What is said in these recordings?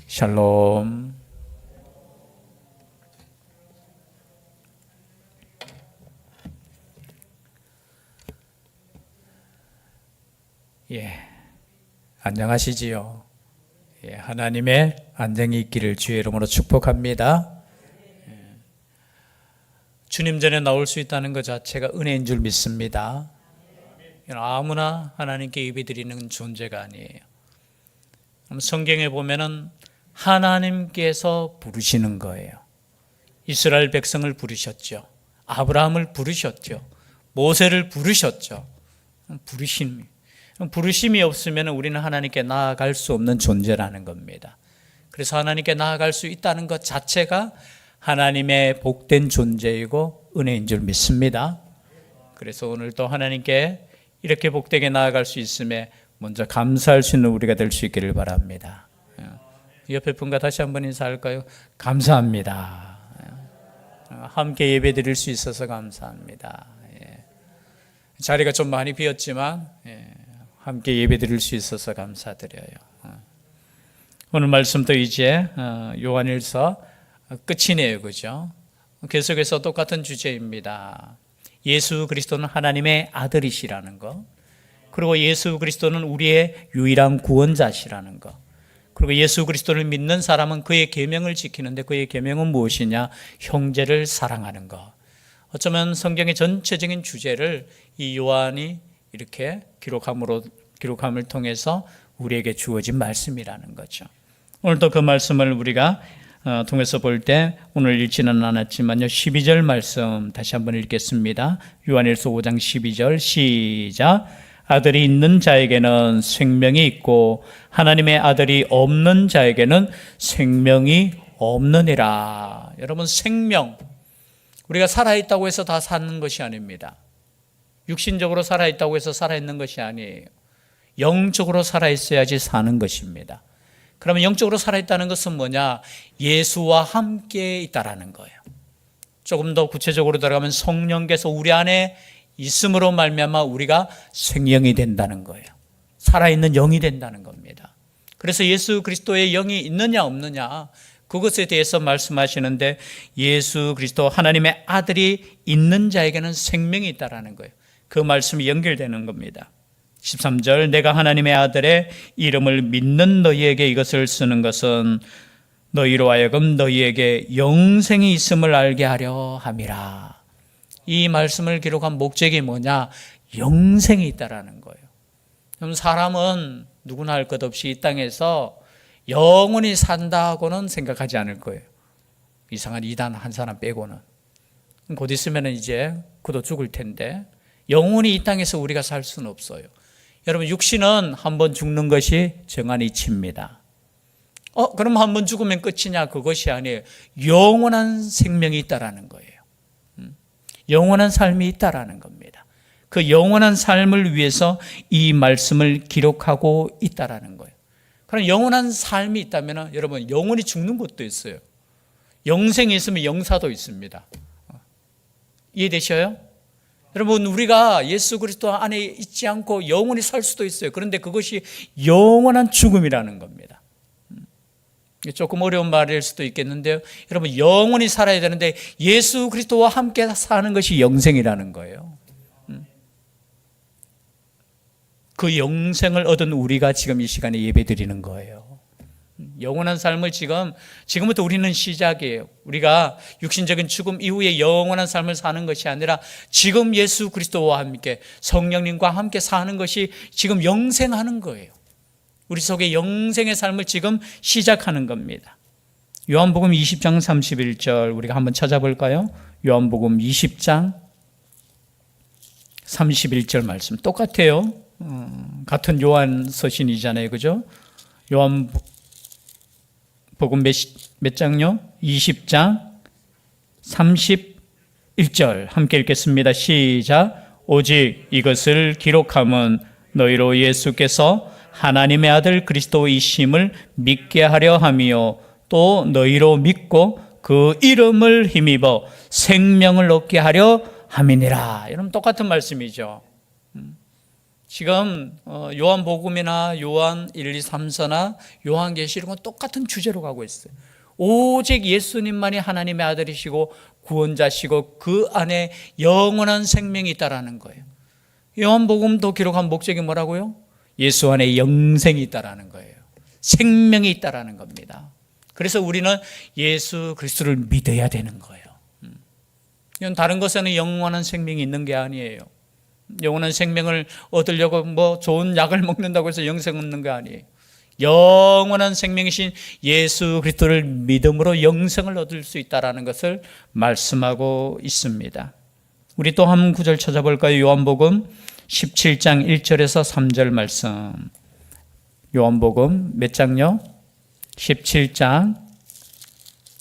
샬롬. 안녕하시지요? 하나님의 안녕이 있기를 주의 이름으로 축복합니다. 주님 전에 나올 수 있다는 것 자체가 은혜인 줄 믿습니다. 아무나 하나님께 예배드리는 존재가 아니에요. 성경에 보면은 하나님께서 부르시는 거예요. 이스라엘 백성을 부르셨죠. 아브라함을 부르셨죠. 모세를 부르셨죠. 부르심이 없으면 우리는 하나님께 나아갈 수 없는 존재라는 겁니다. 그래서 하나님께 나아갈 수 있다는 것 자체가 하나님의 복된 존재이고 은혜인 줄 믿습니다. 그래서 오늘도 하나님께 이렇게 복되게 나아갈 수 있음에 먼저 감사할 수 있는 우리가 될 수 있기를 바랍니다. 옆에 분과 다시 한번 인사할까요? 감사합니다. 함께 예배 드릴 수 있어서 감사합니다. 자리가 좀 많이 비었지만 함께 예배 드릴 수 있어서 감사드려요. 오늘 말씀도 이제 요한일서 끝이네요, 그죠? 계속해서 똑같은 주제입니다. 예수 그리스도는 하나님의 아들이시라는 것, 그리고 예수 그리스도는 우리의 유일한 구원자시라는 것, 그리고 예수 그리스도를 믿는 사람은 그의 계명을 지키는데 그의 계명은 무엇이냐? 형제를 사랑하는 것. 어쩌면 성경의 전체적인 주제를 이 요한이 이렇게 기록함을 통해서 우리에게 주어진 말씀이라는 거죠. 오늘도 그 말씀을 우리가 통해서 볼 때 오늘 읽지는 않았지만요, 12절 말씀 다시 한번 읽겠습니다. 요한일서 5장 12절 시작. 아들이 있는 자에게는 생명이 있고 하나님의 아들이 없는 자에게는 생명이 없느니라. 여러분, 생명, 우리가 살아있다고 해서 다 사는 것이 아닙니다. 육신적으로 살아있다고 해서 살아있는 것이 아니에요. 영적으로 살아있어야지 사는 것입니다. 그러면 영적으로 살아있다는 것은 뭐냐? 예수와 함께 있다라는 거예요. 조금 더 구체적으로 들어가면 성령께서 우리 안에 있음으로 말미암아 우리가 생명이 된다는 거예요. 살아있는 영이 된다는 겁니다. 그래서 예수 그리스도의 영이 있느냐 없느냐, 그것에 대해서 말씀하시는데 예수 그리스도 하나님의 아들이 있는 자에게는 생명이 있다라는 거예요. 그 말씀이 연결되는 겁니다. 13절, 내가 하나님의 아들의 이름을 믿는 너희에게 이것을 쓰는 것은 너희로 하여금 너희에게 영생이 있음을 알게 하려 함이라. 이 말씀을 기록한 목적이 뭐냐? 영생이 있다라는 거예요. 그럼 사람은 누구나 할 것 없이 이 땅에서 영원히 산다고는 생각하지 않을 거예요. 이상한 이단 한 사람 빼고는. 곧 있으면 이제 그도 죽을 텐데 영원히 이 땅에서 우리가 살 수는 없어요. 여러분, 육신은 한번 죽는 것이 정한 이치입니다. 그럼 한번 죽으면 끝이냐? 그것이 아니에요. 영원한 생명이 있다라는 거예요. 영원한 삶이 있다라는 겁니다. 그 영원한 삶을 위해서 이 말씀을 기록하고 있다라는 거예요. 그럼 영원한 삶이 있다면 여러분, 영원히 죽는 것도 있어요. 영생이 있으면 영사도 있습니다. 이해되셔요? 여러분, 우리가 예수 그리스도 안에 있지 않고 영원히 살 수도 있어요. 그런데 그것이 영원한 죽음이라는 겁니다. 조금 어려운 말일 수도 있겠는데요, 여러분, 영원히 살아야 되는데 예수 그리스도와 함께 사는 것이 영생이라는 거예요. 그 영생을 얻은 우리가 지금 이 시간에 예배드리는 거예요. 영원한 삶을 지금부터 우리는 시작이에요. 우리가 육신적인 죽음 이후에 영원한 삶을 사는 것이 아니라 지금 예수 그리스도와 함께 성령님과 함께 사는 것이 지금 영생하는 거예요. 우리 속에 영생의 삶을 지금 시작하는 겁니다. 요한복음 20장 31절 우리가 한번 찾아볼까요? 요한복음 20장 31절 말씀 똑같아요. 같은 요한 서신이잖아요, 그죠? 요한복음 몇 장요? 20장 31절 함께 읽겠습니다. 시작. 오직 이것을 기록함은 너희로 예수께서 하나님의 아들 그리스도이심을 믿게 하려 함이요 또 너희로 믿고 그 이름을 힘입어 생명을 얻게 하려 함이니라. 여러분, 똑같은 말씀이죠. 지금 요한복음이나 요한 1, 2, 3서나 요한계시록은 똑같은 주제로 가고 있어요. 오직 예수님만이 하나님의 아들이시고 구원자시고 그 안에 영원한 생명이 있다라는 거예요. 요한복음도 기록한 목적이 뭐라고요? 예수 안에 영생이 있다라는 거예요. 생명이 있다라는 겁니다. 그래서 우리는 예수 그리스도를 믿어야 되는 거예요. 이건 다른 것에는 영원한 생명이 있는 게 아니에요. 영원한 생명을 얻으려고 뭐 좋은 약을 먹는다고 해서 영생 얻는 게 아니에요. 영원한 생명이신 예수 그리스도를 믿음으로 영생을 얻을 수 있다는 것을 말씀하고 있습니다. 우리 또 한 구절 찾아볼까요? 요한복음 17장 1절에서 3절 말씀. 요한복음 몇 장요? 17장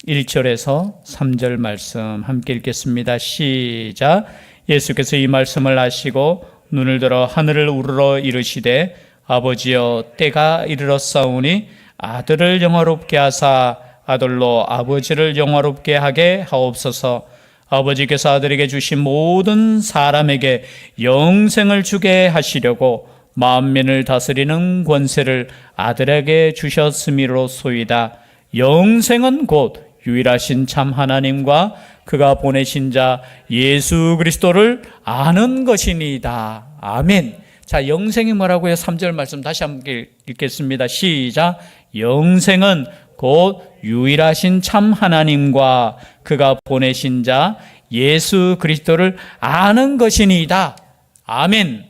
1절에서 3절 말씀 함께 읽겠습니다. 시작. 예수께서 이 말씀을 하시고 눈을 들어 하늘을 우러러 이르시되 아버지여 때가 이르렀사오니 아들을 영화롭게 하사 아들로 아버지를 영화롭게 하게 하옵소서. 아버지께서 아들에게 주신 모든 사람에게 영생을 주게 하시려고 만민을 다스리는 권세를 아들에게 주셨음이로소이다. 영생은 곧 유일하신 참 하나님과 그가 보내신 자 예수 그리스도를 아는 것이니이다. 아멘. 자, 영생이 뭐라고요? 3절 말씀 다시 한번 읽겠습니다. 시작. 영생은 곧 유일하신 참 하나님과 그가 보내신 자 예수 그리스도를 아는 것이니이다. 아멘.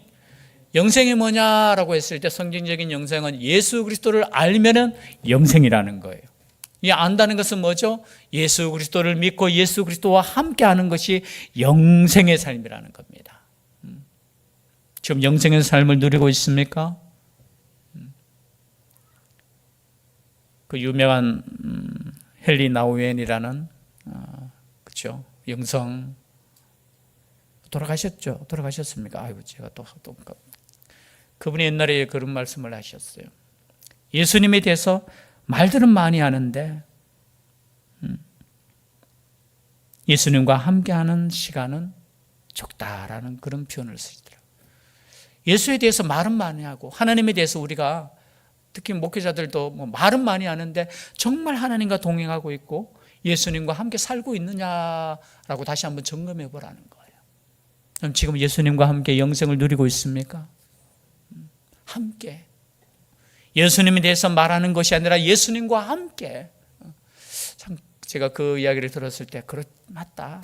영생이 뭐냐라고 했을 때 성경적인 영생은 예수 그리스도를 알면은 영생이라는 거예요. 이 안다는 것은 뭐죠? 예수 그리스도를 믿고 예수 그리스도와 함께 하는 것이 영생의 삶이라는 겁니다. 지금 영생의 삶을 누리고 있습니까? 그 유명한 헨리 나우엔이라는 그렇죠? 영성 돌아가셨습니까? 아이고 제가 또 그분이 옛날에 그런 말씀을 하셨어요. 예수님에 대해서 말들은 많이 하는데 예수님과 함께하는 시간은 적다라는 그런 표현을 쓰시더라고요. 예수에 대해서 말은 많이 하고 하나님에 대해서 우리가 특히 목회자들도 뭐 말은 많이 하는데 정말 하나님과 동행하고 있고 예수님과 함께 살고 있느냐라고 다시 한번 점검해 보라는 거예요. 그럼 지금 예수님과 함께 영생을 누리고 있습니까? 함께. 예수님에 대해서 말하는 것이 아니라 예수님과 함께. 참 제가 그 이야기를 들었을 때 맞다.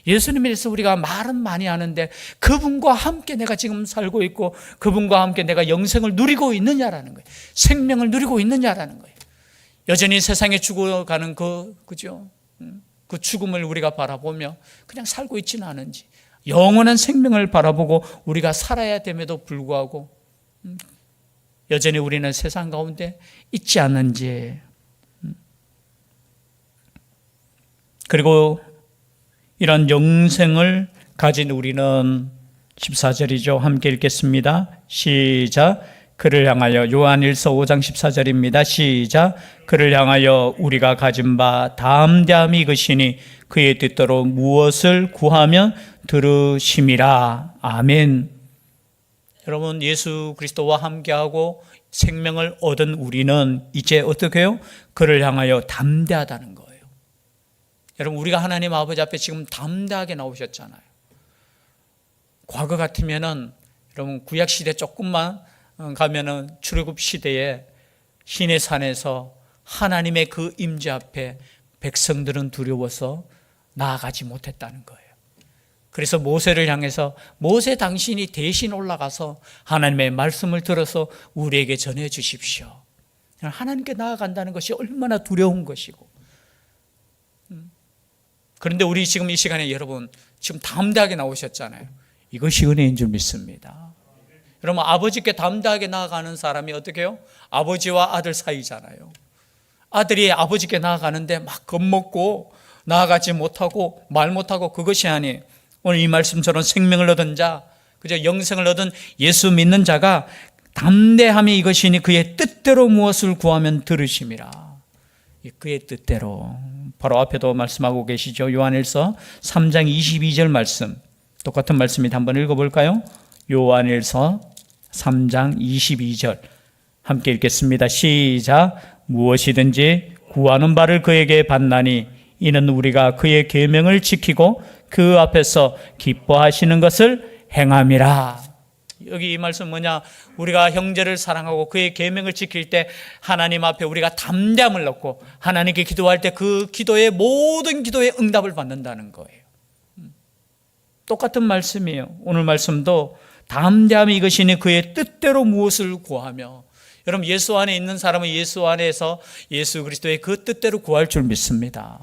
예수님에 대해서 우리가 말은 많이 하는데 그분과 함께 내가 지금 살고 있고 그분과 함께 내가 영생을 누리고 있느냐라는 거예요. 생명을 누리고 있느냐라는 거예요. 여전히 세상에 죽어가는 그죠? 그 죽음을 우리가 바라보며 그냥 살고 있지는 않은지 영원한 생명을 바라보고 우리가 살아야 됨에도 불구하고 여전히 우리는 세상 가운데 있지 않는지. 그리고 이런 영생을 가진 우리는 14절이죠. 함께 읽겠습니다. 시작. 그를 향하여 요한일서 5장 14절입니다. 시작. 그를 향하여 우리가 가진 바 담대함이 이것이니 그의 뜻대로 무엇을 구하면 들으심이라. 아멘. 여러분 예수 그리스도와 함께하고 생명을 얻은 우리는 이제 어떻게 해요? 그를 향하여 담대하다는 거예요. 여러분 우리가 하나님 아버지 앞에 지금 담대하게 나오셨잖아요. 과거 같으면은 여러분 구약 시대 조금만 가면은 출애굽 시대에 시내 산에서 하나님의 그 임재 앞에 백성들은 두려워서 나아가지 못했다는 거예요. 그래서 모세를 향해서 모세 당신이 대신 올라가서 하나님의 말씀을 들어서 우리에게 전해 주십시오. 하나님께 나아간다는 것이 얼마나 두려운 것이고. 그런데 우리 지금 이 시간에 여러분 지금 담대하게 나오셨잖아요. 이것이 은혜인 줄 믿습니다. 여러분 아버지께 담대하게 나아가는 사람이 어떻게 해요? 아버지와 아들 사이잖아요. 아들이 아버지께 나아가는데 막 겁먹고 나아가지 못하고 말 못하고 그것이 아니에요. 오늘 이 말씀처럼 생명을 얻은 자, 그저 영생을 얻은 예수 믿는 자가 담대함이 이것이니 그의 뜻대로 무엇을 구하면 들으심이라. 그의 뜻대로. 바로 앞에도 말씀하고 계시죠. 요한일서 3장 22절 말씀. 똑같은 말씀입니다. 한번 읽어볼까요? 요한일서 3장 22절 함께 읽겠습니다. 시작. 무엇이든지 구하는 바를 그에게 받나니 이는 우리가 그의 계명을 지키고 그 앞에서 기뻐하시는 것을 행함이라. 여기 이 말씀 뭐냐? 우리가 형제를 사랑하고 그의 계명을 지킬 때 하나님 앞에 우리가 담대함을 얻고 하나님께 기도할 때 그 기도의 모든 기도에 응답을 받는다는 거예요. 똑같은 말씀이에요. 오늘 말씀도 담대함이 이것이니 그의 뜻대로 무엇을 구하며. 여러분, 예수 안에 있는 사람은 예수 안에서 예수 그리스도의 그 뜻대로 구할 줄 믿습니다.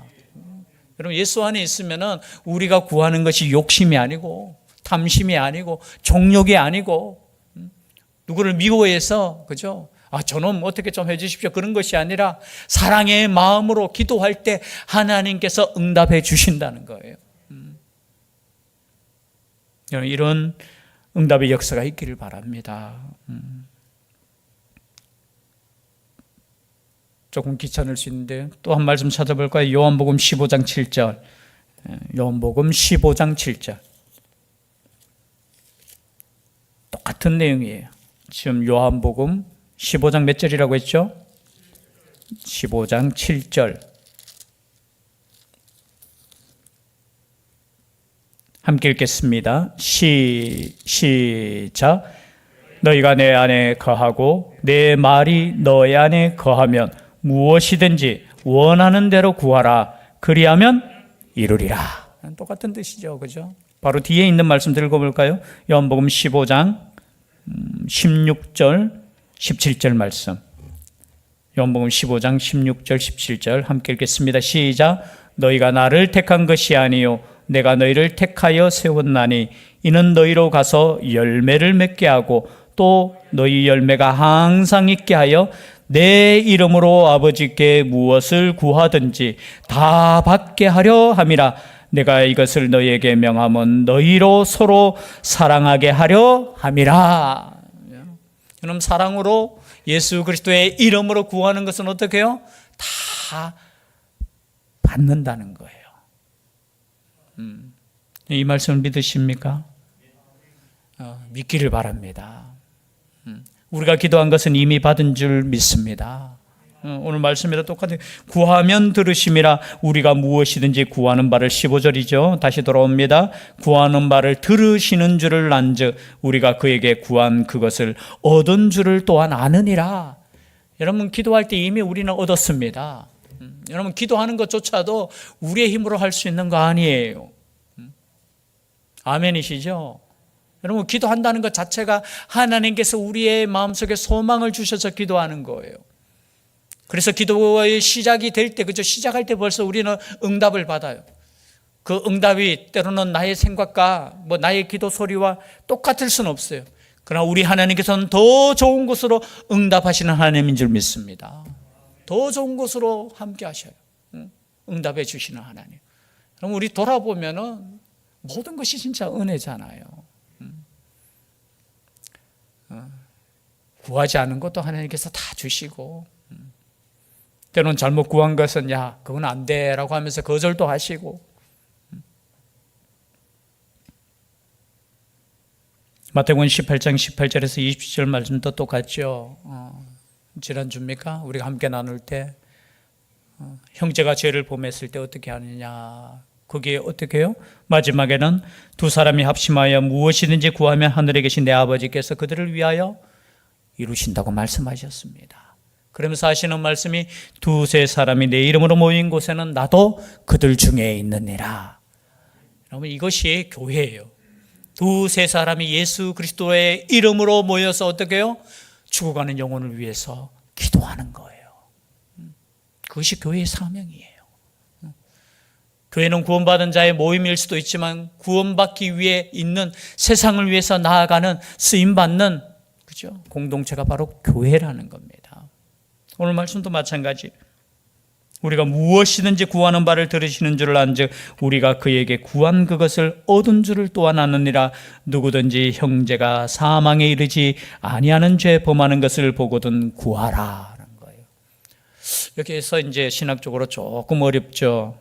여러분, 예수 안에 있으면은 우리가 구하는 것이 욕심이 아니고 탐심이 아니고 정욕이 아니고 누구를 미워해서 그죠? 저놈 어떻게 좀 해주십시오 그런 것이 아니라 사랑의 마음으로 기도할 때 하나님께서 응답해 주신다는 거예요. 이런 응답의 역사가 있기를 바랍니다. 조금 귀찮을 수 있는데 또 한 말씀 찾아볼까요? 요한복음 15장 7절. 요한복음 15장 7절. 똑같은 내용이에요. 지금 요한복음 15장 몇 절이라고 했죠? 15장 7절. 함께 읽겠습니다. 시작. 너희가 내 안에 거하고 내 말이 너희 안에 거하면 무엇이든지 원하는 대로 구하라. 그리하면 이루리라. 똑같은 뜻이죠. 그죠? 바로 뒤에 있는 말씀 읽어볼까요? 요한복음 15장 16절 17절 말씀. 요한복음 15장 16절 17절 함께 읽겠습니다. 시작. 너희가 나를 택한 것이 아니요 내가 너희를 택하여 세웠나니 이는 너희로 가서 열매를 맺게 하고 또 너희 열매가 항상 있게 하여 내 이름으로 아버지께 무엇을 구하든지 다 받게 하려 함이라. 내가 이것을 너희에게 명함은 너희로 서로 사랑하게 하려 함이라. 그럼 사랑으로 예수 그리스도의 이름으로 구하는 것은 어떻게 해요? 다 받는다는 거예요. 이 말씀을 믿으십니까? 믿기를 바랍니다. 우리가 기도한 것은 이미 받은 줄 믿습니다. 오늘 말씀에도 똑같아요. 구하면 들으심이라. 우리가 무엇이든지 구하는 바를 15절이죠. 다시 돌아옵니다. 구하는 바를 들으시는 줄을 안즉 우리가 그에게 구한 그것을 얻은 줄을 또한 아느니라. 여러분, 기도할 때 이미 우리는 얻었습니다. 여러분, 기도하는 것조차도 우리의 힘으로 할 수 있는 거 아니에요. 아멘이시죠? 여러분, 기도한다는 것 자체가 하나님께서 우리의 마음속에 소망을 주셔서 기도하는 거예요. 그래서 기도의 시작이 될 때, 그죠? 시작할 때 벌써 우리는 응답을 받아요. 그 응답이 때로는 나의 생각과 나의 기도 소리와 똑같을 수는 없어요. 그러나 우리 하나님께서는 더 좋은 곳으로 응답하시는 하나님인 줄 믿습니다. 더 좋은 곳으로 함께 하셔요. 응답해 주시는 하나님. 그럼 우리 돌아보면은 모든 것이 진짜 은혜잖아요. 구하지 않은 것도 하나님께서 다 주시고, 때로는 잘못 구한 것은 야 그건 안 돼라고 하면서 거절도 하시고. 마태복음 18장 18절에서 20절 말씀도 똑같죠. 지난주입니까? 우리가 함께 나눌 때 형제가 죄를 범했을 때 어떻게 하느냐, 거기에 어떻게 해요? 마지막에는 두 사람이 합심하여 무엇이든지 구하면 하늘에 계신 내 아버지께서 그들을 위하여 이루신다고 말씀하셨습니다. 그러면서 하시는 말씀이 두세 사람이 내 이름으로 모인 곳에는 나도 그들 중에 있느니라. 여러분, 이것이 교회예요. 두세 사람이 예수 그리스도의 이름으로 모여서 어떻게 해요? 죽어가는 영혼을 위해서 기도하는 거예요. 그것이 교회의 사명이에요. 교회는 구원받은 자의 모임일 수도 있지만 구원받기 위해 있는, 세상을 위해서 나아가는 쓰임받는, 그죠? 공동체가 바로 교회라는 겁니다. 오늘 말씀도 마찬가지. 우리가 무엇이든지 구하는 바를 들으시는 줄을 안즉 우리가 그에게 구한 그것을 얻은 줄을 또한 아느니라. 누구든지 형제가 사망에 이르지 아니하는 죄 범하는 것을 보거든 구하라는 거예요. 여기에서 이제 신학적으로 조금 어렵죠.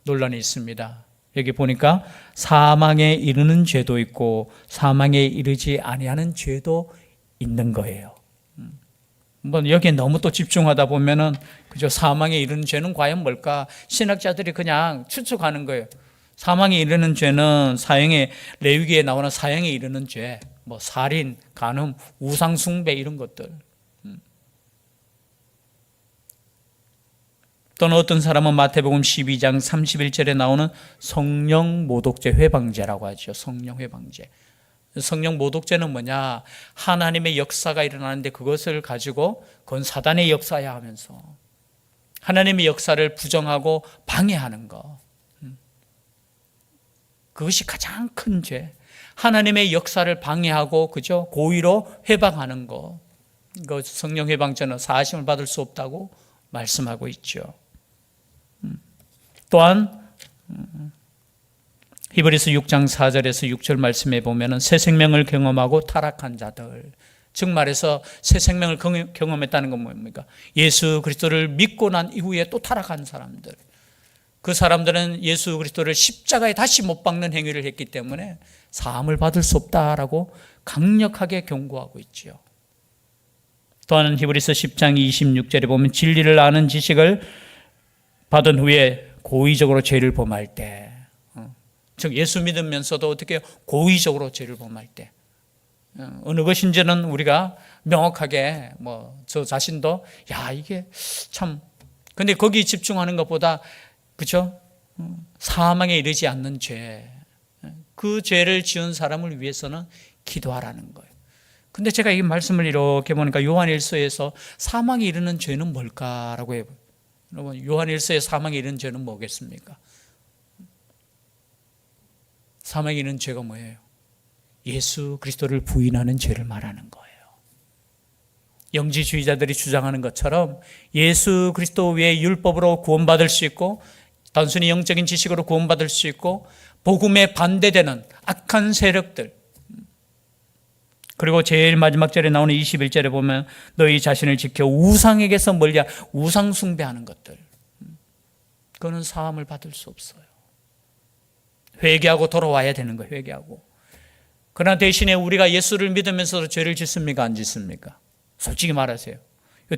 논란이 있습니다. 여기 보니까 사망에 이르는 죄도 있고 사망에 이르지 아니하는 죄도 있는 거예요. 뭐 여기에 너무 또 집중하다 보면은 그저 사망에 이르는 죄는 과연 뭘까? 신학자들이 그냥 추측하는 거예요. 사망에 이르는 죄는 사형에 레위기에 나오는 사형에 이르는 죄, 뭐 살인, 간음, 우상 숭배 이런 것들. 또는 어떤 사람은 마태복음 12장 31절에 나오는 성령 모독죄 회방죄라고 하죠. 성령 회방죄. 성령 모독죄는 뭐냐? 하나님의 역사가 일어나는데 그것을 가지고 그건 사단의 역사야 하면서 하나님의 역사를 부정하고 방해하는 거. 그것이 가장 큰 죄. 하나님의 역사를 방해하고 그죠? 고의로 회방하는 거. 이거 성령 회방죄는 사하심을 받을 수 없다고 말씀하고 있죠. 또한 히브리서 6장 4절에서 6절 말씀에 보면은 새 생명을 경험하고 타락한 자들, 즉 말해서 새 생명을 경험했다는 건 뭡니까? 예수 그리스도를 믿고 난 이후에 또 타락한 사람들. 그 사람들은 예수 그리스도를 십자가에 다시 못 박는 행위를 했기 때문에 사함을 받을 수 없다라고 강력하게 경고하고 있지요. 또한 히브리서 10장 26절에 보면 진리를 아는 지식을 받은 후에 고의적으로 죄를 범할 때, 즉 예수 믿으면서도 어떻게 고의적으로 죄를 범할 때, 어느 것인지는 우리가 명확하게 저 자신도 이게 참, 근데 거기 집중하는 것보다 그죠? 사망에 이르지 않는 죄, 그 죄를 지은 사람을 위해서는 기도하라는 거예요. 근데 제가 이 말씀을 이렇게 보니까 요한일서에서 사망에 이르는 죄는 뭘까라고 해요. 여러분, 요한일서의 사망에 이르는 죄는 뭐겠습니까? 사망에 이르는 죄가 뭐예요? 예수 그리스도를 부인하는 죄를 말하는 거예요. 영지주의자들이 주장하는 것처럼 예수 그리스도 외에 율법으로 구원받을 수 있고 단순히 영적인 지식으로 구원받을 수 있고 복음에 반대되는 악한 세력들, 그리고 제일 마지막 절에 나오는 21절에 보면 너희 자신을 지켜 우상에게서 멀리하, 우상 숭배하는 것들, 그거는 사함을 받을 수 없어요. 회개하고 돌아와야 되는 거예요. 회개하고. 그러나 대신에 우리가 예수를 믿으면서도 죄를 짓습니까? 안 짓습니까? 솔직히 말하세요.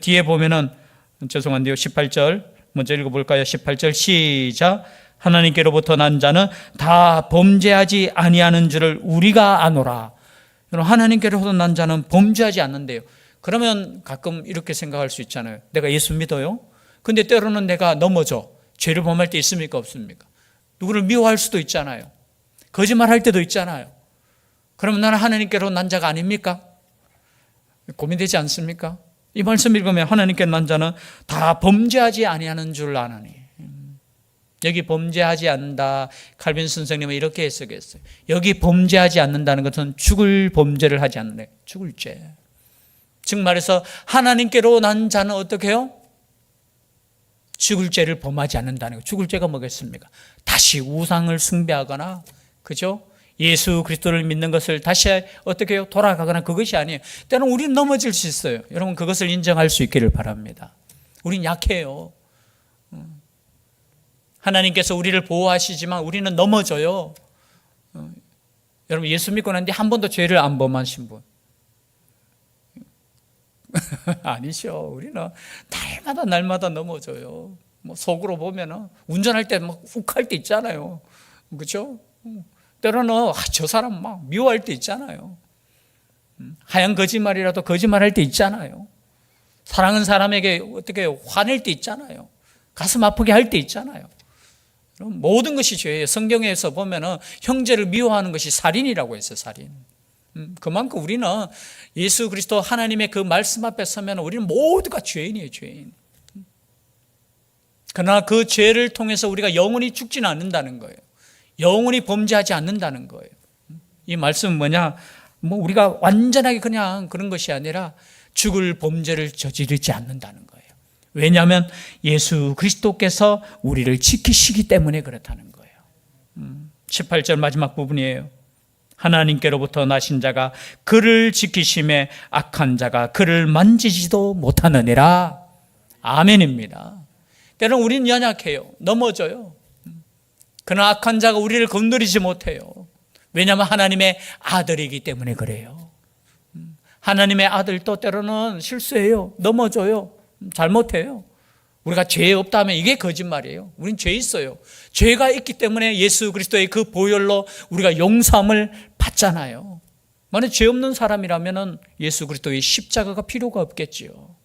뒤에 보면은 죄송한데요, 18절 먼저 읽어볼까요? 18절 시작. 하나님께로부터 난 자는 다 범죄하지 아니하는 줄을 우리가 아노라. 하나님께로부터 난 자는 범죄하지 않는데요. 그러면 가끔 이렇게 생각할 수 있잖아요. 내가 예수 믿어요? 근데 때로는 내가 넘어져. 죄를 범할 때 있습니까? 없습니까? 누구를 미워할 수도 있잖아요. 거짓말할 때도 있잖아요. 그러면 나는 하나님께로 난 자가 아닙니까? 고민되지 않습니까? 이 말씀 읽으면 하나님께 난 자는 다 범죄하지 아니하는 줄 아나니. 여기 범죄하지 않는다, 칼빈 선생님은 이렇게 해석했어요. 여기 범죄하지 않는다는 것은 죽을 범죄를 하지 않는 거예요. 죽을 죄. 즉 말해서 하나님께로 난 자는 어떻게 해요? 죽을 죄를 범하지 않는다는 거예요. 죽을 죄가 뭐겠습니까? 다시 우상을 숭배하거나, 그죠? 예수 그리스도를 믿는 것을 다시 어떻게 해요? 돌아가거나, 그것이 아니에요. 때로는 우리는 넘어질 수 있어요. 여러분, 그것을 인정할 수 있기를 바랍니다. 우린 약해요. 하나님께서 우리를 보호하시지만 우리는 넘어져요. 여러분, 예수 믿고 난 뒤에 한 번도 죄를 안 범하신 분? 아니죠. 우리는 날마다 넘어져요. 속으로 보면 운전할 때 막 욱할 때 있잖아요. 그렇죠? 때로는 저 사람 막 미워할 때 있잖아요. 하얀 거짓말이라도 거짓말할 때 있잖아요. 사랑하는 사람에게 어떻게 화낼 때 있잖아요. 가슴 아프게 할 때 있잖아요. 모든 것이 죄예요. 성경에서 보면은 형제를 미워하는 것이 살인이라고 했어요. 살인. 그만큼 우리는 예수 그리스도 하나님의 그 말씀 앞에 서면 우리는 모두가 죄인이에요. 죄인. 그러나 그 죄를 통해서 우리가 영원히 죽지는 않는다는 거예요. 영원히 범죄하지 않는다는 거예요. 이 말씀은 뭐냐? 우리가 완전하게 그냥 그런 것이 아니라 죽을 범죄를 저지르지 않는다는 거예요. 왜냐하면 예수 그리스도께서 우리를 지키시기 때문에 그렇다는 거예요. 18절 마지막 부분이에요. 하나님께로부터 나신 자가 그를 지키심에 악한 자가 그를 만지지도 못하느니라. 아멘입니다. 때로는 우리는 연약해요. 넘어져요. 그러나 악한 자가 우리를 건드리지 못해요. 왜냐하면 하나님의 아들이기 때문에 그래요. 하나님의 아들도 때로는 실수해요. 넘어져요. 잘못해요. 우리가 죄 없다 하면 이게 거짓말이에요. 우린 죄 있어요. 죄가 있기 때문에 예수 그리스도의 그 보혈로 우리가 용서함을 받잖아요. 만약 죄 없는 사람이라면 예수 그리스도의 십자가가 필요가 없겠지요.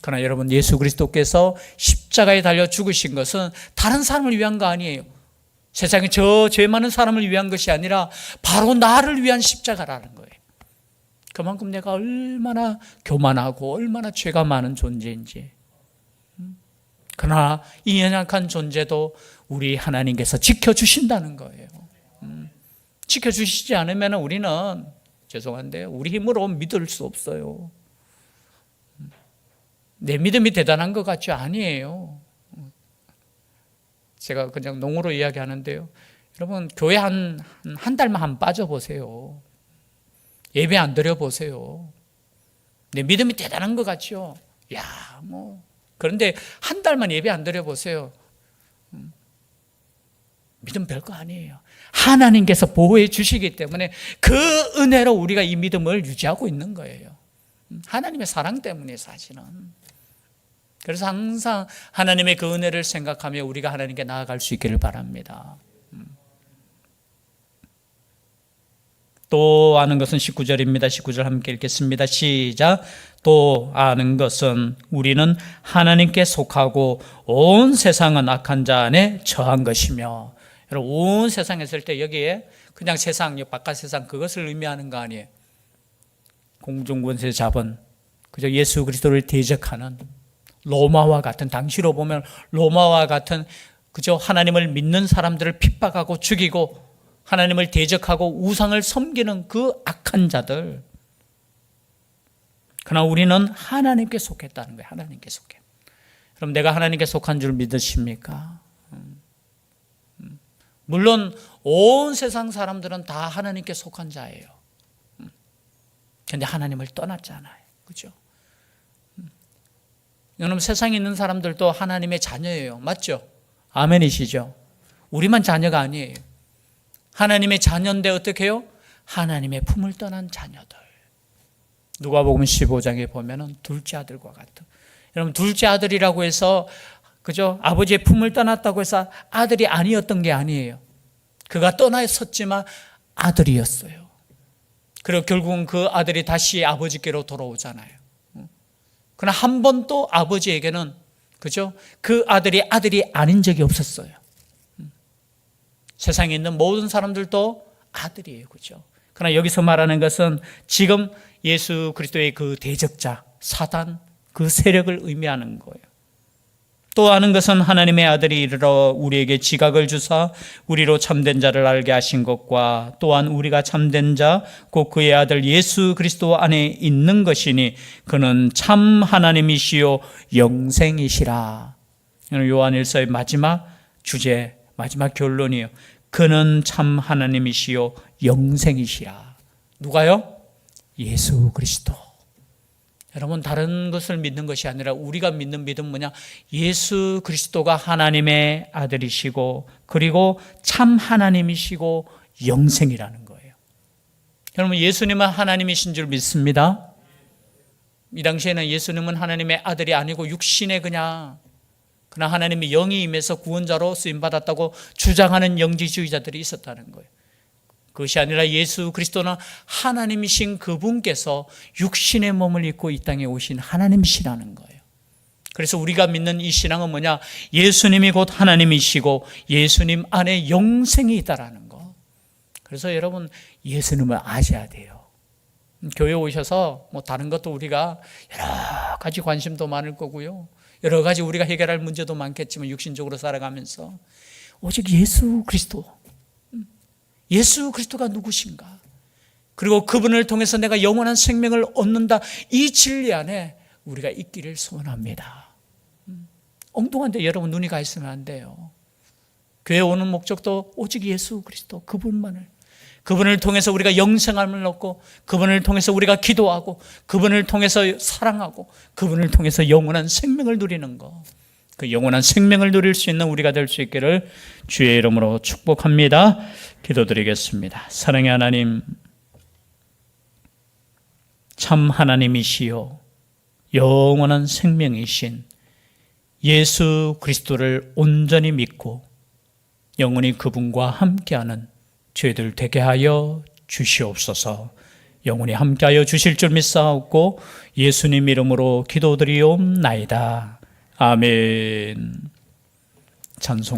그러나 여러분, 예수 그리스도께서 십자가에 달려 죽으신 것은 다른 사람을 위한 거 아니에요. 세상에 저 죄 많은 사람을 위한 것이 아니라 바로 나를 위한 십자가라는 거예요. 그만큼 내가 얼마나 교만하고 얼마나 죄가 많은 존재인지. 그러나 이 연약한 존재도 우리 하나님께서 지켜주신다는 거예요. 지켜주시지 않으면 우리는, 죄송한데요, 우리 힘으로 믿을 수 없어요. 내 믿음이 대단한 것 같지 아니에요. 제가 그냥 농으로 이야기하는데요, 여러분, 교회 한 달만 한번 빠져보세요. 예배 안 드려보세요. 내 믿음이 대단한 것 같죠? 그런데 한 달만 예배 안 드려보세요. 믿음 별거 아니에요. 하나님께서 보호해 주시기 때문에 그 은혜로 우리가 이 믿음을 유지하고 있는 거예요. 하나님의 사랑 때문에 사실은. 그래서 항상 하나님의 그 은혜를 생각하며 우리가 하나님께 나아갈 수 있기를 바랍니다. 또 아는 것은 19절입니다. 19절 함께 읽겠습니다. 시작. 또 아는 것은 우리는 하나님께 속하고 온 세상은 악한 자 안에 처한 것이며. 여러분, 온 세상 했을 때 여기에 그냥 세상, 바깥 세상 그것을 의미하는 거 아니에요. 공중권세 잡은 그저 예수 그리스도를 대적하는 로마와 같은, 당시로 보면 로마와 같은 그저 하나님을 믿는 사람들을 핍박하고 죽이고 하나님을 대적하고 우상을 섬기는 그 악한 자들. 그러나 우리는 하나님께 속했다는 거예요. 하나님께 속해. 그럼 내가 하나님께 속한 줄 믿으십니까? 물론 온 세상 사람들은 다 하나님께 속한 자예요. 그런데 하나님을 떠났잖아요. 그렇죠? 여러분, 세상에 있는 사람들도 하나님의 자녀예요. 맞죠? 아멘이시죠? 우리만 자녀가 아니에요. 하나님의 자녀인데 어떻게 해요? 하나님의 품을 떠난 자녀들. 누가복음 15장에 보면은 둘째 아들과 같은. 여러분, 둘째 아들이라고 해서 그죠? 아버지의 품을 떠났다고 해서 아들이 아니었던 게 아니에요. 그가 떠나 있었지만 아들이었어요. 그리고 결국은 그 아들이 다시 아버지께로 돌아오잖아요. 그러나 한 번도 아버지에게는 그죠? 그 아들이 아닌 적이 없었어요. 세상에 있는 모든 사람들도 아들이에요. 그죠? 그러나 여기서 말하는 것은 지금 예수 그리스도의 그 대적자, 사단, 그 세력을 의미하는 거예요. 또 아는 것은 하나님의 아들이 이르러 우리에게 지각을 주사 우리로 참된 자를 알게 하신 것과 또한 우리가 참된 자, 곧 그의 아들 예수 그리스도 안에 있는 것이니 그는 참 하나님이시요 영생이시라. 요한일서의 마지막 주제, 마지막 결론이에요. 그는 참 하나님이시요 영생이시라. 누가요? 예수 그리스도. 여러분, 다른 것을 믿는 것이 아니라 우리가 믿는 믿음은 뭐냐? 예수 그리스도가 하나님의 아들이시고 그리고 참 하나님이시고 영생이라는 거예요. 여러분, 예수님은 하나님이신 줄 믿습니다. 이 당시에는 예수님은 하나님의 아들이 아니고 육신의 그러나 하나님의 영이 임해서 구원자로 쓰임받았다고 주장하는 영지주의자들이 있었다는 거예요. 그것이 아니라 예수 그리스도는 하나님이신 그분께서 육신의 몸을 입고 이 땅에 오신 하나님이시라는 거예요. 그래서 우리가 믿는 이 신앙은 뭐냐? 예수님이 곧 하나님이시고 예수님 안에 영생이 있다라는 거. 그래서 여러분, 예수님을 아셔야 돼요. 교회 오셔서 다른 것도 우리가 여러 가지 관심도 많을 거고요. 여러 가지 우리가 해결할 문제도 많겠지만 육신적으로 살아가면서 오직 예수 그리스도가 누구신가? 그리고 그분을 통해서 내가 영원한 생명을 얻는다. 이 진리 안에 우리가 있기를 소원합니다. 엉뚱한데 여러분 눈이 가 있으면 안 돼요. 교회 오는 목적도 오직 예수 그리스도 그분을 통해서 우리가 영생함을 얻고 그분을 통해서 우리가 기도하고 그분을 통해서 사랑하고 그분을 통해서 영원한 생명을 누리는 거. 그 영원한 생명을 누릴 수 있는 우리가 될 수 있기를 주의 이름으로 축복합니다. 기도드리겠습니다. 사랑의 하나님, 참 하나님이시요 영원한 생명이신 예수 그리스도를 온전히 믿고 영원히 그분과 함께하는 저희들 되게 하여 주시옵소서. 영원히 함께하여 주실 줄 믿사옵고 예수님 이름으로 기도드리옵나이다. 아멘. 찬송